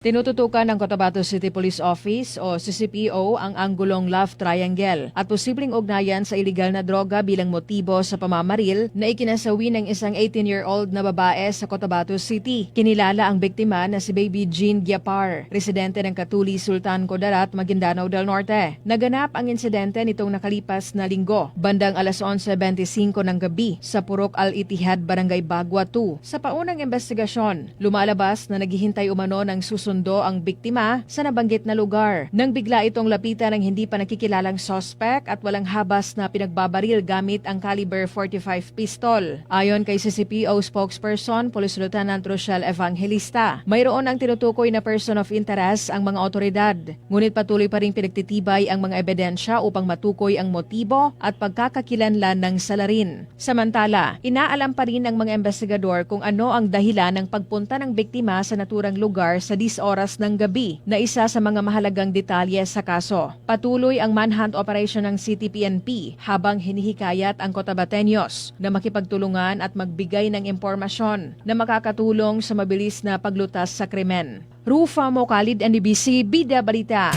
Tinututukan ng Cotabato City Police Office o CCPO ang anggulong love triangle at posibleng ugnayan sa iligal na droga bilang motibo sa pamamaril na ikinasawi ng isang 18-year-old na babae sa Cotabato City. Kinilala ang biktima na si Baby Jean Giapar, residente ng Katuli, Sultan Kudarat, Maguindanao del Norte. Naganap ang insidente nitong nakalipas na linggo, bandang alas 11:25 ng gabi sa Purok Al-Ittihad, Barangay Bagua 2. Sa paunang investigasyon, lumalabas na naghihintay umano ng sundo ang biktima sa nabanggit na lugar. Nang bigla itong lapitan ng hindi pa nakikilalang suspect at walang habas na pinagbabaril gamit ang caliber 45 pistol. Ayon kay CCPO spokesperson, Police Lieutenant Rochelle Evangelista, mayroon ang tinutukoy na person of interest ang mga otoridad. Ngunit patuloy pa rin pinagtitibay ang mga ebidensya upang matukoy ang motibo at pagkakakilanlan ng salarin. Samantala, inaalam pa rin ng mga investigador kung ano ang dahilan ng pagpunta ng biktima sa naturang lugar sa 10 oras ng gabi na isa sa mga mahalagang detalye sa kaso. Patuloy ang manhunt operation ng City PNP habang hinihikayat ang Cotabateños na makipagtulungan at magbigay ng impormasyon na makakatulong sa mabilis na paglutas sa krimen. Rufa Mocalid, NBC, Bida Balita.